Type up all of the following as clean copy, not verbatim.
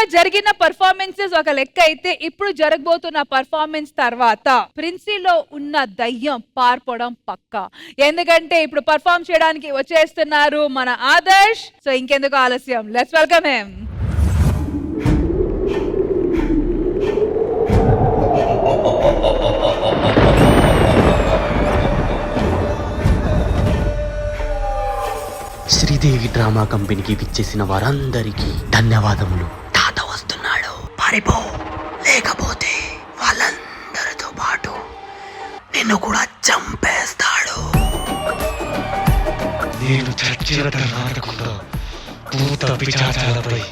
దాకా జరిగిన పర్ఫార్మెన్సెస్ ఒక లెక్క అయితే ఇప్పుడు జరగబోతున్న పర్ఫార్మెన్స్ తర్వాత ప్రిన్సీలో ఉన్న దయ్యం పారిపోవడం పక్కా. ఎందుకంటే ఇప్పుడు పర్ఫార్మ్ చేయడానికి వచ్చేస్తున్నారు మన ఆదర్శ్. సో ఇంకెందుకు ఆలస్యం, let's welcome him. Sridevi drama కంపెనీకి విచ్చేసిన వారందరికీ ధన్యవాదములు. తాత వస్తున్నాడు, పారిపో, లేకపోతే వాళ్ళందరితో పాటు నిన్ను కూడా చంపేస్తాడు. నేను చచ్చిన తర్వాత కూడా భూత పిశాచాలపై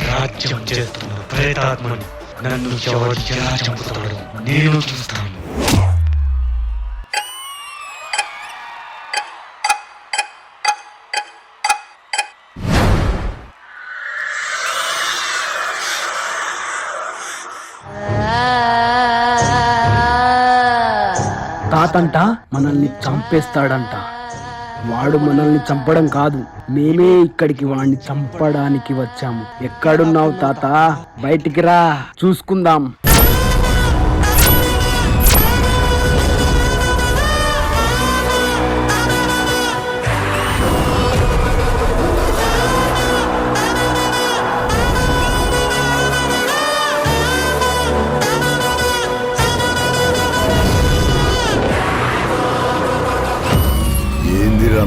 రాజ్యం చేస్తున్న ప్రేతాత్మని నన్ను ఎవరు ఎలా చంపుతాడు నేను చూస్తాను. తాతంట మనల్ని చంపేస్తాడంట. వాడు మనల్ని చంపడం కాదు, మేమే ఇక్కడికి వాడిని చంపడానికి వచ్చాము. ఎక్కడున్నావు తాత? బయటికి రా, చూసుకుందాం.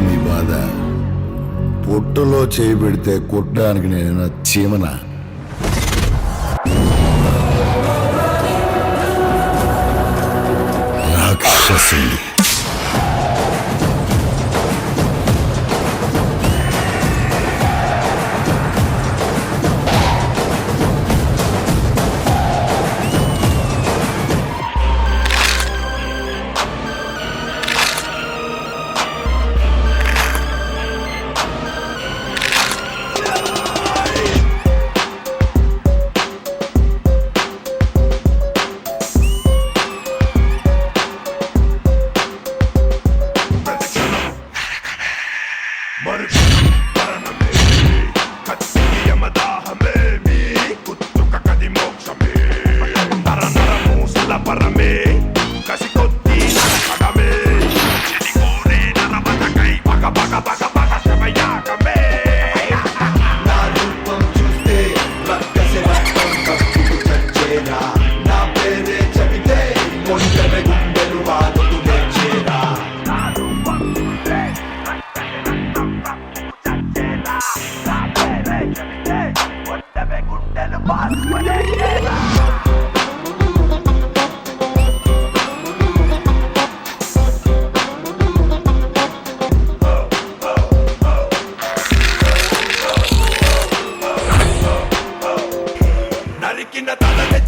మీ బాధ పొట్టులో చేయి పెడితే కొట్టడానికి నేను చీమన. రాక్షసుని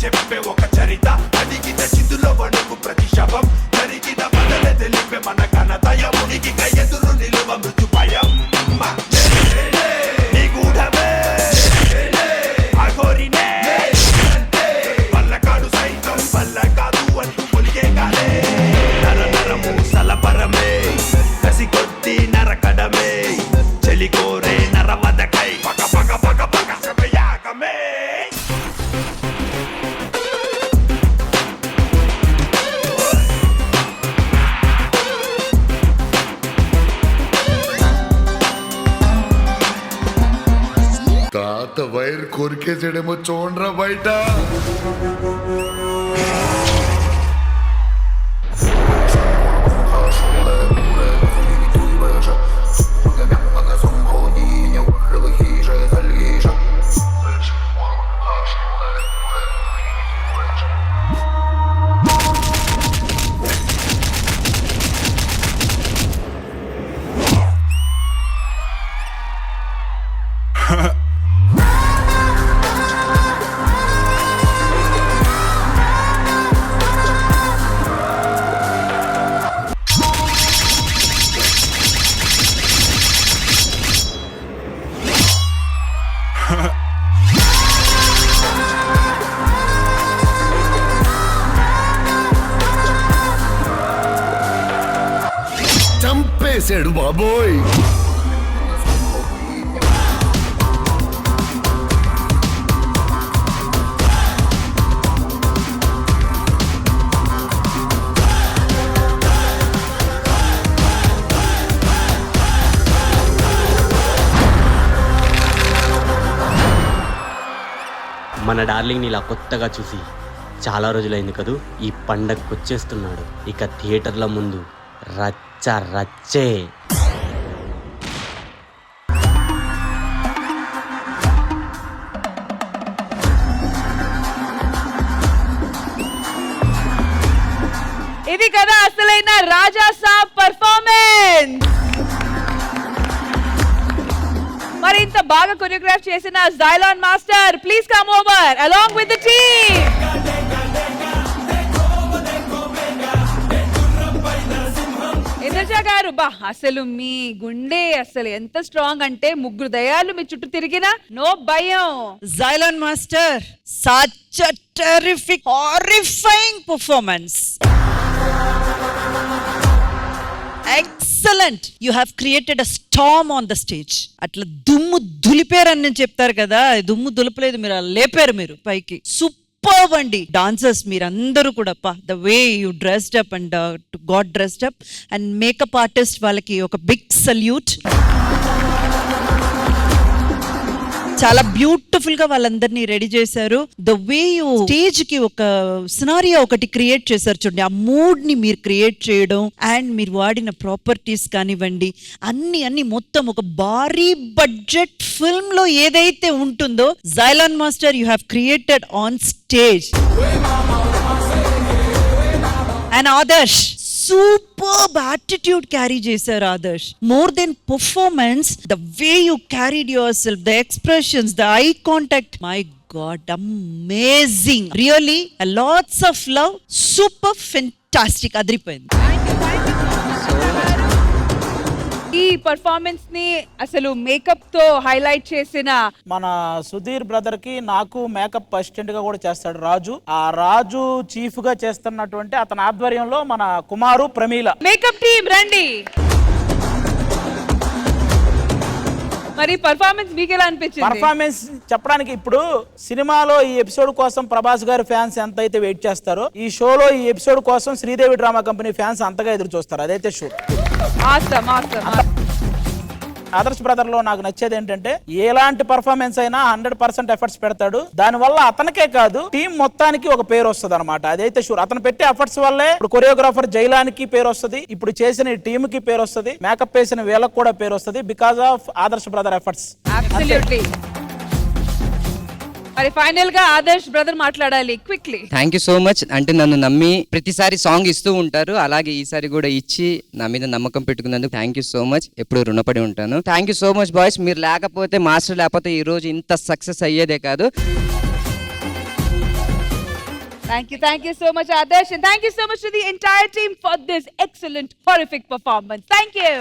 చెప్పే ఒక చరిత అడిగిన చితులో వణుకు ప్రతి శవం జరిగిన బదల తెలిపే మన ఘనత యమునికి ఎదురు నిలువ మృత్యు భయం నీ గూఢమే అఘోరినే పల్లకాడు సైతం పల్ల కాదు అంటూ పొలిగే కాలే నర నరము సలపరమే కసి కొద్ది నరకడమే చెలి కోరే నరవదకై పగ పగ పగ పగ సమయాగమే తాత వైర్ కొరికేసాడేమో చూడరా బయట. చంపేశాడు బాబోయ్. మన డార్లింగ్ని ఇలా కొత్తగా చూసి చాలా రోజులైంది కదూ. ఈ పండగకు వచ్చేస్తున్నాడు. ఇక థియేటర్ల ముందు రచ్చ రచ్చే. ఇది కదా అసలైన రాజా సాబ్ పర్ఫార్మెన్స్. మరి ఇంత బాగా కొరియోగ్రాఫ్ చేసిన Jailan master, please come over along with the team. Indraja గారు, బా అసలు మీ గుండె అసలు ఎంత స్ట్రాంగ్ అంటే 3 దయాలు మీ చుట్టూ తిరిగినా నో భయం. Xylon Master, such a terrific, horrifying performance. Excellent. You have created a storm on the stage. అట్లా దుమ్ము దులిపారని నేను చెప్తారు కదా, దుమ్ము దులపలేదు, మీరు లేపారు మీరు పైకి. సూపర్బ్ అండి. డాన్సర్స్ మీరందరూ కూడా the way you dressed up and got dressed up and makeup artist వాళ్ళకి ఒక బిగ్ సల్యూట్. చాలా బ్యూటిఫుల్ గా వాళ్ళందరినీ రెడీ చేశారు. ద వే యూ స్టేజ్ కి ఒక సినారియో ఒకటి క్రియేట్ చేశారు చూడండి, ఆ మూడ్ ని మీరు క్రియేట్ చేయడం అండ్ మీరు వాడిన ప్రాపర్టీస్ కానివ్వండి, అన్ని మొత్తం ఒక భారీ బడ్జెట్ ఫిల్మ్ లో ఏదైతే ఉంటుందో Jailan master you have created on stage. And Adarsh, superb attitude carry చేశారు Adarsh. More than performance, the way you carried yourself, the expressions, the eye contact, my god amazing. Really lots of love, super fantastic, అదిరిపోయింది. ఈ performance ని అసలు makeup తో highlight చేసిన మన Sudheer brother కి నాకు మేకప్ అసిస్టెంట్ గా కూడా చేస్తాడు రాజు. ఆ రాజు చీఫ్ గా చేస్తున్నటువంటి అతని ఆధ్వర్యంలో మన కుమారు, ప్రమీల మేకప్ టీమ్ రండి. మరి పర్ఫార్మెన్స్ మీకు ఎలా అనిపించింది? పర్ఫార్మెన్స్ చెప్పడానికి, ఇప్పుడు సినిమాలో ఈ ఎపిసోడ్ కోసం ప్రభాస్ గారి ఫ్యాన్స్ ఎంత అయితే వెయిట్ చేస్తారో, ఈ షోలో ఈ ఎపిసోడ్ కోసం శ్రీదేవి డ్రామా కంపెనీ ఫ్యాన్స్ అంతగా ఎదురు చూస్తారు. అదైతే షో. ఆదర్శ్ బ్రదర్ లో నాకు నచ్చేది ఏంటంటే, ఎలాంటి పర్ఫార్మెన్స్ అయినా 100% ఎఫర్ట్స్ పెడతాడు. దాని వల్ల అతనికే కాదు టీం మొత్తానికి ఒక పేరు వస్తుంది అనమాట. అదైతే షూర్. అతను పెట్టే ఎఫర్ట్స్ వల్లే ఇప్పుడు కొరియోగ్రాఫర్ జైలానికి పేరు వస్తుంది, ఇప్పుడు చేసిన ఈ టీమ్ కి పేరు వస్తుంది, మేకప్ వేసిన వీళ్ళకి కూడా పేరు వస్తుంది, because of Adarsh brother efforts. Absolutely. మరి ఫైనల్ గా ఆదర్శ్ బ్రదర్ మాట్లాడాలి quickly. Thank you so much. అంటే నన్ను నమ్మి ప్రతిసారి సాంగ్ ఇస్తూ ఉంటారు, అలాగే ఈసారి కూడా ఇచ్చి నా మీద నమ్మకం పెట్టుకున్నందుకు థ్యాంక్ యూ సో మచ్. ఎప్పుడు రుణపడి ఉంటాను. Thank you so much boys. మీరు లేకపోతే, మాస్టర్ లేకపోతే ఈ రోజు ఇంత సక్సెస్ అయ్యేదే కాదు. Thank you so much Adarsh, and thank you so much to the entire team for this excellent horrific performance. Thank you.